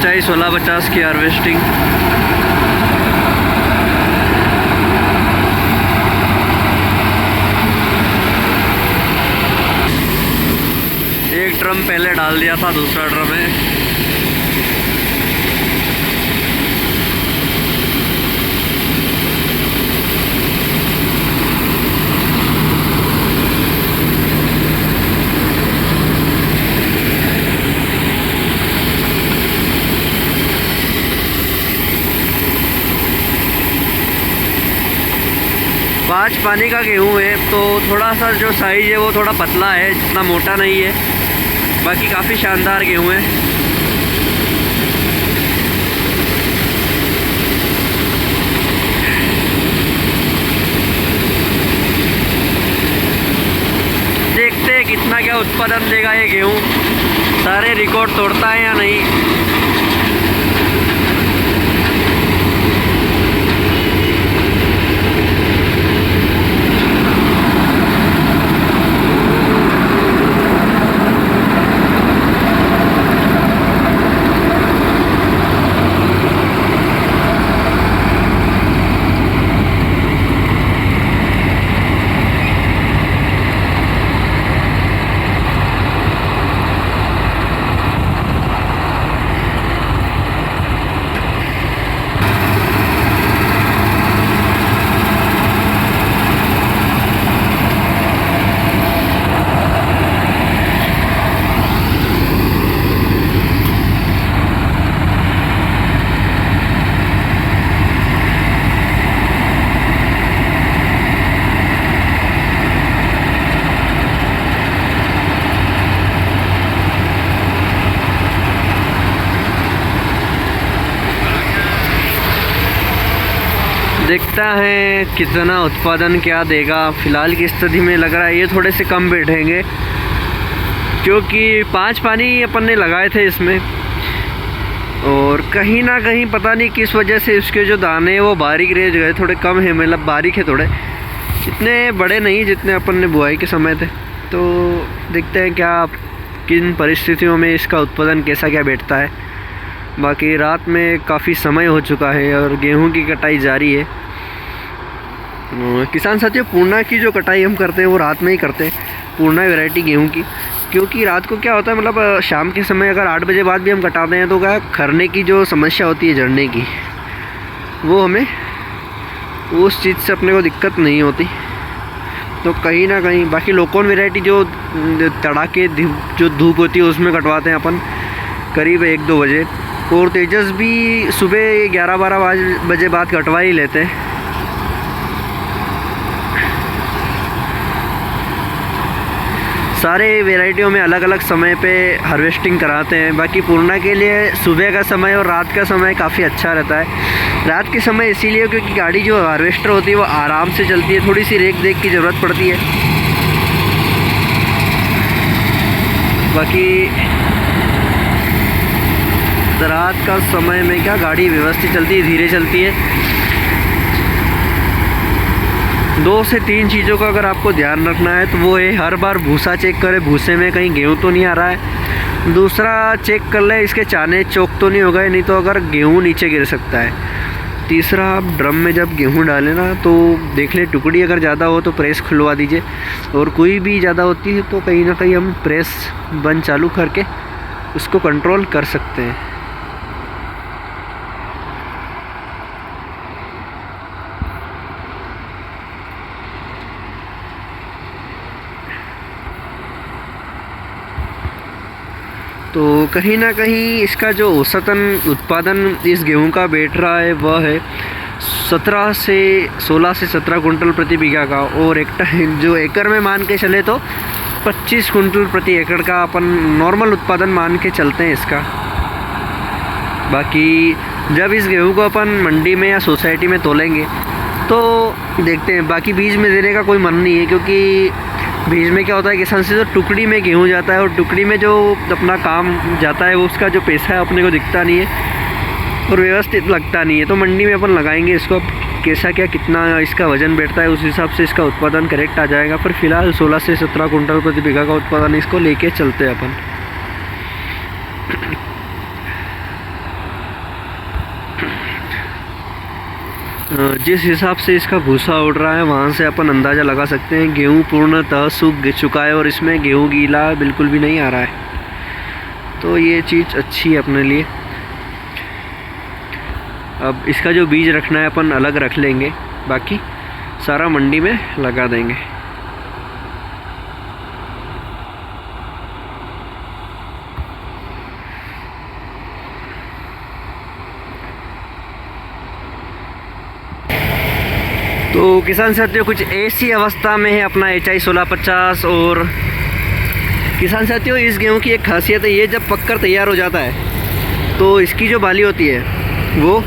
सच्चाई 1650 की हार्वेस्टिंग। एक ड्रम पहले डाल दिया था, दूसरा ड्रम है। पाँच पानी का गेहूँ है, तो थोड़ा सा जो साइज़ है वो थोड़ा पतला है, इतना मोटा नहीं है। बाकी काफ़ी शानदार गेहूँ है। देखते हैं कितना क्या उत्पादन देगा ये गेहूँ, सारे रिकॉर्ड तोड़ता है या नहीं। देखता है कितना उत्पादन क्या देगा। फ़िलहाल की स्थिति में लग रहा है ये थोड़े से कम बैठेंगे, क्योंकि 5 पानी अपन ने लगाए थे इसमें, और कहीं ना कहीं पता नहीं किस वजह से इसके जो दाने वो बारीक रह गए, थोड़े कम है, मतलब बारीक है थोड़े, इतने बड़े नहीं जितने अपन ने बुआई के समय थे। तो देखते हैं क्या किन परिस्थितियों में इसका उत्पादन कैसा क्या बैठता है। बाकी रात में काफ़ी समय हो चुका है और गेहूं की कटाई जारी है। किसान साथियों, पूर्णा की जो कटाई हम करते हैं वो रात में ही करते हैं, पूर्णा वैरायटी गेहूं की, क्योंकि रात को क्या होता है, मतलब शाम के समय अगर 8 बजे बाद भी हम कटाते हैं तो क्या खरने की जो समस्या होती है, झड़ने की, वो हमें उस चीज़ से अपने को दिक्कत नहीं होती। तो कहीं ना कहीं बाकी लोकल वैरायटी जो तड़ाके जो धूप होती है उसमें कटवाते हैं अपन करीब 1-2 बजे, और तेजस भी सुबह 11-12 बजे बाद कटवा ही लेते हैं। सारे वैरायटियों में अलग अलग समय पे हार्वेस्टिंग कराते हैं। बाकी पूर्णा के लिए सुबह का समय और रात का समय काफ़ी अच्छा रहता है। रात के समय इसीलिए क्योंकि गाड़ी जो हार्वेस्टर होती है वो आराम से चलती है, थोड़ी सी रेख देख की ज़रूरत पड़ती है। बाकी रात का समय में क्या गाड़ी व्यवस्थित चलती है, धीरे चलती है। 2 से 3 चीज़ों का अगर आपको ध्यान रखना है तो वो है, हर बार भूसा चेक करें, भूसे में कहीं गेहूँ तो नहीं आ रहा है। दूसरा चेक कर ले इसके चाने चौक तो नहीं हो गए, नहीं तो अगर गेहूँ नीचे गिर सकता है। तीसरा, आप ड्रम में जब गेहूँ डालें ना तो देख ले टुकड़ी अगर ज़्यादा हो तो प्रेस खुलवा दीजिए, और कोई भी ज़्यादा होती है तो कहीं ना कहीं हम प्रेस बंद चालू करके उसको कंट्रोल कर सकते हैं। तो कहीं ना कहीं इसका जो औसतन उत्पादन इस गेहूं का बैठ रहा है वह है 16 से 17 कुंटल प्रति बीघा का, और जो एकड़ में मान के चले तो 25 कुंटल प्रति एकड़ का अपन नॉर्मल उत्पादन मान के चलते हैं इसका। बाकी जब इस गेहूं को अपन मंडी में या सोसाइटी में तोलेंगे तो देखते हैं। बाकी बीज में देने का कोई मन नहीं है, क्योंकि बीज में क्या होता है, किसान से जो टुकड़ी में गेहूं जाता है और टुकड़ी में जो अपना काम जाता है वो उसका जो पैसा है अपने को दिखता नहीं है और व्यवस्थित लगता नहीं है। तो मंडी में अपन लगाएंगे इसको, कैसा क्या कितना इसका वज़न बैठता है उस हिसाब से इसका उत्पादन करेक्ट आ जाएगा। पर फिलहाल 16 से 17 कुंटल प्रति बीघा का उत्पादन इसको लेके चलते हैं अपन। जिस हिसाब से इसका भूसा उड़ रहा है वहाँ से अपन अंदाज़ा लगा सकते हैं गेहूँ पूर्णतः सूख चुका है और इसमें गेहूँ गीला बिल्कुल भी नहीं आ रहा है। तो ये चीज़ अच्छी है अपने लिए। अब इसका जो बीज रखना है अपन अलग रख लेंगे, बाकी सारा मंडी में लगा देंगे। तो किसान साथियों कुछ ऐसी अवस्था में है अपना HI 1650। और किसान साथियों इस गेहूं की एक खासियत है, ये जब पककर तैयार हो जाता है तो इसकी जो बाली होती है वो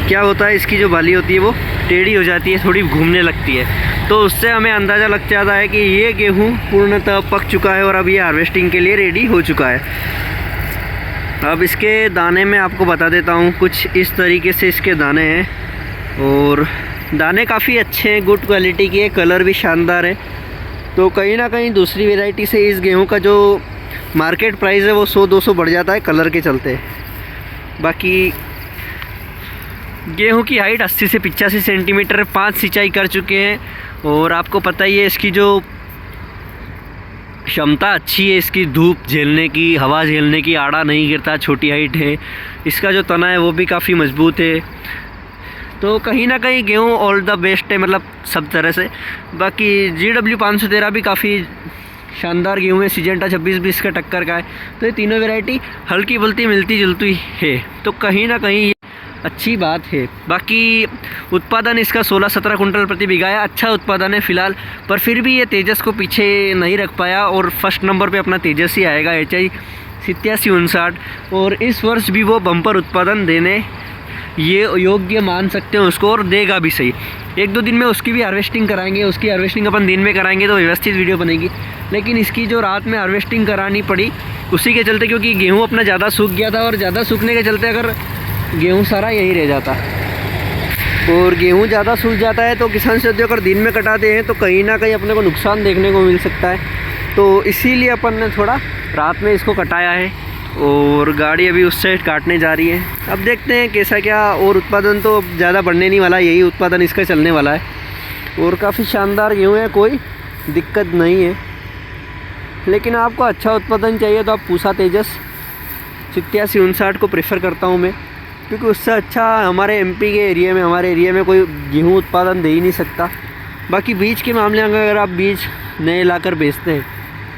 क्या होता है, इसकी जो बाली होती है वो टेढ़ी हो जाती है, थोड़ी घूमने लगती है। तो उससे हमें अंदाज़ा लग जाता है कि ये गेहूं पूर्णतः पक चुका है और अब ये हार्वेस्टिंग के लिए रेडी हो चुका है। अब इसके दाने मैं आपको बता देता हूँ, कुछ इस तरीके से इसके दाने हैं और दाने काफ़ी अच्छे हैं, गुड क्वालिटी की है, कलर भी शानदार है। तो कहीं ना कहीं दूसरी वैरायटी से इस गेहूं का जो मार्केट प्राइस है वो 100-200 बढ़ जाता है कलर के चलते। बाकी गेहूं की हाइट 80 से 85 सेंटीमीटर, 5 सिंचाई कर चुके हैं और आपको पता ही है इसकी जो क्षमता अच्छी है, इसकी धूप झेलने की, हवा झेलने की, आड़ा नहीं गिरता, छोटी हाइट है। इसका जो तना है वो भी काफ़ी मजबूत है। तो कहीं ना कहीं गेहूँ ऑल द बेस्ट है, मतलब सब तरह से। बाकी GW 513 भी काफ़ी शानदार गेहूँ है, सिजेंटा 2620 का टक्कर का है। तो ये तीनों वैरायटी हल्की बुल्ती मिलती जुलती है, तो कहीं ना कहीं ये अच्छी बात है। बाकी उत्पादन इसका 16-17 कुंटल प्रति बीघा है, अच्छा उत्पादन है फ़िलहाल। पर फिर भी ये तेजस को पीछे नहीं रख पाया और फर्स्ट नंबर पे अपना तेजस ही आएगा, HI 8759। और इस वर्ष भी वो बम्पर उत्पादन देने ये योग्य मान सकते हैं उसको, और देगा भी सही। 1-2 दिन में उसकी भी हार्वेस्टिंग कराएंगे, उसकी हार्वेस्टिंग अपन दिन में कराएंगे तो व्यवस्थित वीडियो बनेगी। लेकिन इसकी जो रात में हार्वेस्टिंग करानी पड़ी उसी के चलते, क्योंकि गेहूँ अपना ज़्यादा सूख गया था और ज़्यादा सूखने के चलते अगर गेहूँ सारा यहीं रह जाता और गेहूँ ज़्यादा सूख जाता है तो किसान साथियों अगर दिन में कटाते हैं तो कहीं ना कहीं अपने को नुकसान देखने को मिल सकता है। तो इसीलिए अपन ने थोड़ा रात में इसको कटाया है और गाड़ी अभी उस साइड काटने जा रही है। अब देखते हैं कैसा क्या। और उत्पादन तो ज़्यादा बढ़ने नहीं वाला, यही उत्पादन इसका चलने वाला है और काफ़ी शानदार गेहूँ है, कोई दिक्कत नहीं है। लेकिन आपको अच्छा उत्पादन चाहिए तो आप पूसा तेजस 8759 को प्रेफर करता हूँ मैं, क्योंकि उससे अच्छा हमारे MP के एरिया में, हमारे एरिया में कोई गेहूँ उत्पादन दे ही नहीं सकता। बाकी बीज के मामले में अगर आप बीज नए लाकर बेचते हैं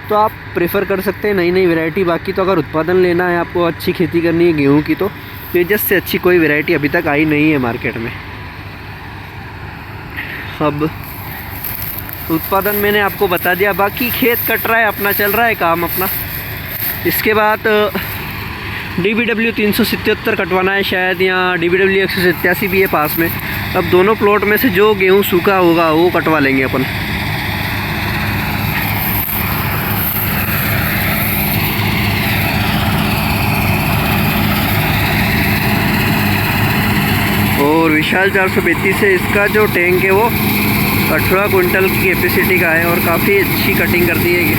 तो आप प्रेफर कर सकते हैं नई नई वैरायटी। बाकी तो अगर उत्पादन लेना है, आपको अच्छी खेती करनी है गेहूं की, तो तेजस से अच्छी कोई वैरायटी अभी तक आई नहीं है मार्केट में। अब उत्पादन मैंने आपको बता दिया, बाकी खेत कट रहा है, अपना चल रहा है काम अपना। इसके बाद DBW 377 कटवाना है शायद, या DBW 187 भी है पास में। अब दोनों प्लॉट में से जो गेहूँ सूखा होगा वो कटवा लेंगे अपन। और विशाल 432 से इसका जो टैंक है वो 18 कुंटल की कैपेसिटी का है और काफ़ी अच्छी कटिंग करती है ये,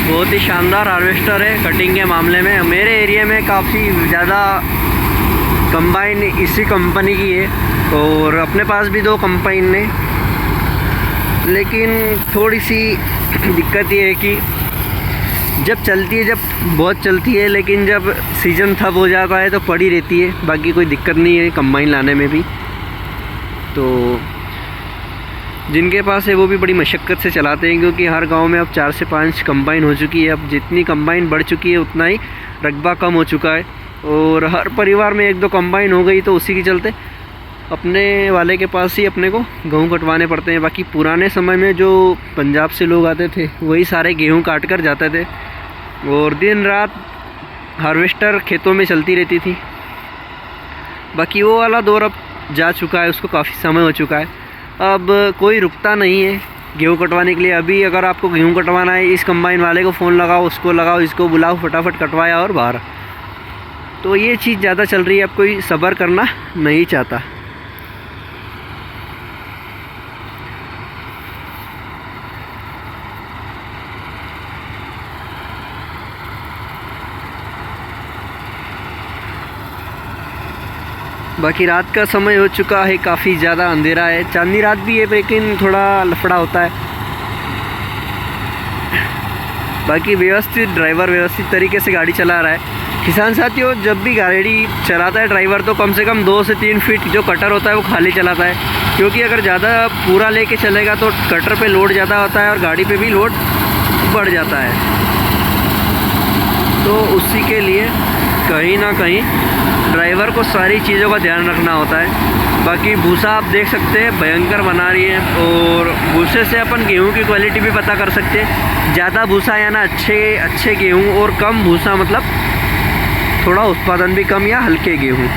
बहुत ही शानदार हार्वेस्टर है कटिंग के मामले में। मेरे एरिया में काफ़ी ज़्यादा कंबाइन इसी कंपनी की है और अपने पास भी 2 कंबाइन है। लेकिन थोड़ी सी दिक्कत ये है कि जब चलती है, जब बहुत चलती है, लेकिन जब सीज़न ठप हो जाता है तो पड़ी रहती है। बाकी कोई दिक्कत नहीं है कंबाइन लाने में भी। तो जिनके पास है वो भी बड़ी मशक्क़त से चलाते हैं, क्योंकि हर गांव में अब 4 से 5 कंबाइन हो चुकी है। अब जितनी कंबाइन बढ़ चुकी है उतना ही रकबा कम हो चुका है और हर परिवार में 1-2 कंबाइन हो गई, तो उसी के चलते अपने वाले के पास ही अपने को गेहूँ कटवाने पड़ते हैं। बाकी पुराने समय में जो पंजाब से लोग आते थे वही सारे गेहूँ काट कर जाते थे और दिन रात हार्वेस्टर खेतों में चलती रहती थी। बाकी वो वाला दौर अब जा चुका है, उसको काफ़ी समय हो चुका है। अब कोई रुकता नहीं है गेहूँ कटवाने के लिए। अभी अगर आपको गेहूँ कटवाना है, इस कंबाइन वाले को फ़ोन लगाओ, उसको लगाओ, इसको बुलाओ, फटाफट कटवाया और बाहर। तो ये चीज़ ज़्यादा चल रही है, अब कोई सब्र करना नहीं चाहता। बाकी रात का समय हो चुका है, काफ़ी ज़्यादा अंधेरा है। चांदनी रात भी है लेकिन थोड़ा लफड़ा होता है। बाकी व्यवस्थित ड्राइवर व्यवस्थित तरीके से गाड़ी चला रहा है। किसान साथियों, जब भी गाड़ी चलाता है ड्राइवर तो कम से कम 2 से 3 फीट जो कटर होता है वो खाली चलाता है, क्योंकि अगर ज़्यादा पूरा लेके चलेगा तो कटर पे लोड ज़्यादा होता है और गाड़ी पे भी लोड बढ़ जाता है। तो उसी के लिए कहीं ना कहीं ड्राइवर को सारी चीज़ों का ध्यान रखना होता है। बाकी भूसा आप देख सकते हैं भयंकर बना रही है, और भूसे से अपन गेहूं की क्वालिटी भी पता कर सकते हैं। ज़्यादा भूसा या ना अच्छे गेहूं, और कम भूसा मतलब थोड़ा उत्पादन भी कम या हल्के गेहूं।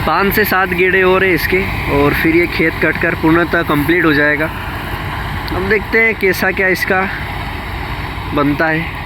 5 से 7 गेड़े हो रहे इसके, और फिर ये खेत कटकर पूर्णतः कंप्लीट हो जाएगा। अब देखते हैं कैसा क्या इसका बनता है।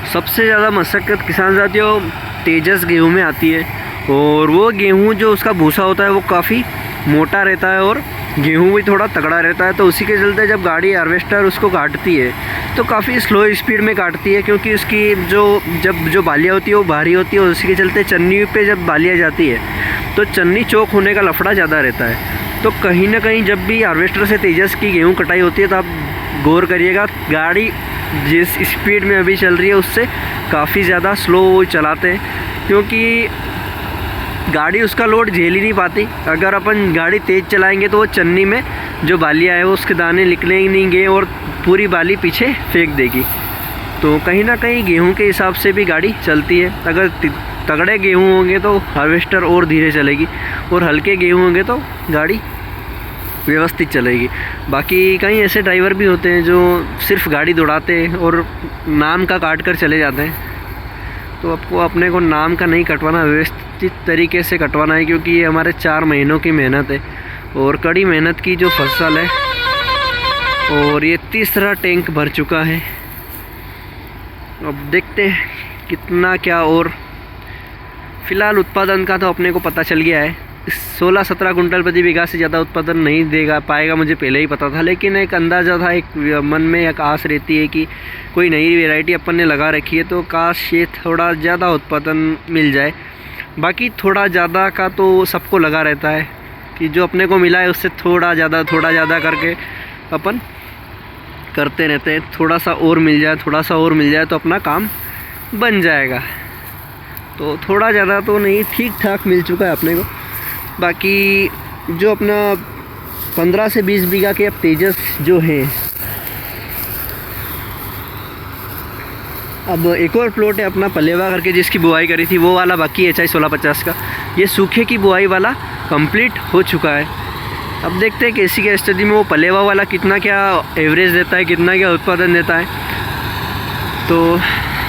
सबसे ज़्यादा मशक्क़त किसान साथियों तेजस गेहूं में आती है, और वो गेहूं जो उसका भूसा होता है वो काफ़ी मोटा रहता है और गेहूं भी थोड़ा तगड़ा रहता है। तो उसी के चलते जब गाड़ी हार्वेस्टर उसको काटती है तो काफ़ी स्लो स्पीड में काटती है, क्योंकि उसकी जो बालियाँ होती है वो भारी होती है, और उसी के चलते चन्नी पे जब बालियाँ जाती है तो चन्नी चौक होने का लफड़ा ज़्यादा रहता है। तो कहीं ना कहीं जब भी हार्वेस्टर से तेजस की गेहूँ कटाई होती है तो आप गौर करिएगा, गाड़ी जिस स्पीड में अभी चल रही है उससे काफ़ी ज़्यादा स्लो चलाते हैं, क्योंकि गाड़ी उसका लोड झेल ही नहीं पाती। अगर अपन गाड़ी तेज़ चलाएंगे तो वो चन्नी में जो बालियाँ है वो उसके दाने निकलेंगे और पूरी बाली पीछे फेंक देगी। तो कहीं ना कहीं गेहूं के हिसाब से भी गाड़ी चलती है। अगर तगड़े गेहूं होंगे तो हार्वेस्टर और धीरे चलेगी, और हल्के गेहूं होंगे तो गाड़ी व्यवस्थित चलेगी। बाकी कई ऐसे ड्राइवर भी होते हैं जो सिर्फ गाड़ी दौड़ाते हैं और नाम का काट कर चले जाते हैं। तो आपको अपने को नाम का नहीं कटवाना, व्यवस्थित तरीके से कटवाना है, क्योंकि ये हमारे 4 महीनों की मेहनत है और कड़ी मेहनत की जो फसल है। और ये तीसरा टैंक भर चुका है। अब देखते हैं कितना क्या, और फिलहाल उत्पादन का तो अपने को पता चल गया है 16-17 कुंटल प्रति बीघा से ज़्यादा उत्पादन नहीं देगा पाएगा, मुझे पहले ही पता था। लेकिन एक अंदाज़ा था, एक मन में एक आस रहती है कि कोई नई वैरायटी अपन ने लगा रखी है तो काश ये थोड़ा ज़्यादा उत्पादन मिल जाए। बाकी थोड़ा ज़्यादा का तो सबको लगा रहता है कि जो अपने को मिला है उससे थोड़ा ज़्यादा करके अपन करते रहते हैं। थोड़ा सा और मिल जाए तो अपना काम बन जाएगा। तो थोड़ा ज़्यादा तो नहीं, ठीक ठाक मिल चुका है अपने को। बाकी जो अपना 15 से 20 बीघा के अब तेजस जो है, अब एक और प्लॉट है अपना पलेवा करके जिसकी बुआई करी थी, वो वाला बाकी है HI 1650 का। ये सूखे की बुआई वाला कंप्लीट हो चुका है। अब देखते हैं कैसी क्या स्थिति में वो पलेवा वाला कितना क्या एवरेज देता है, कितना क्या उत्पादन देता है। तो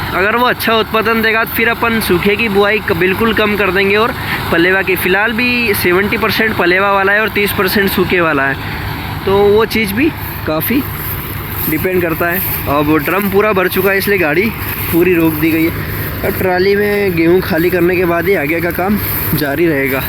अगर वो अच्छा उत्पादन देगा तो फिर अपन सूखे की बुआई बिल्कुल कम कर देंगे और पलेवा की, फ़िलहाल भी 70% पलेवा वाला है और 30% सूखे वाला है। तो वो चीज़ भी काफ़ी डिपेंड करता है। अब ड्रम पूरा भर चुका है इसलिए गाड़ी पूरी रोक दी गई है। अब ट्राली में गेहूँ खाली करने के बाद ही आगे का काम जारी रहेगा।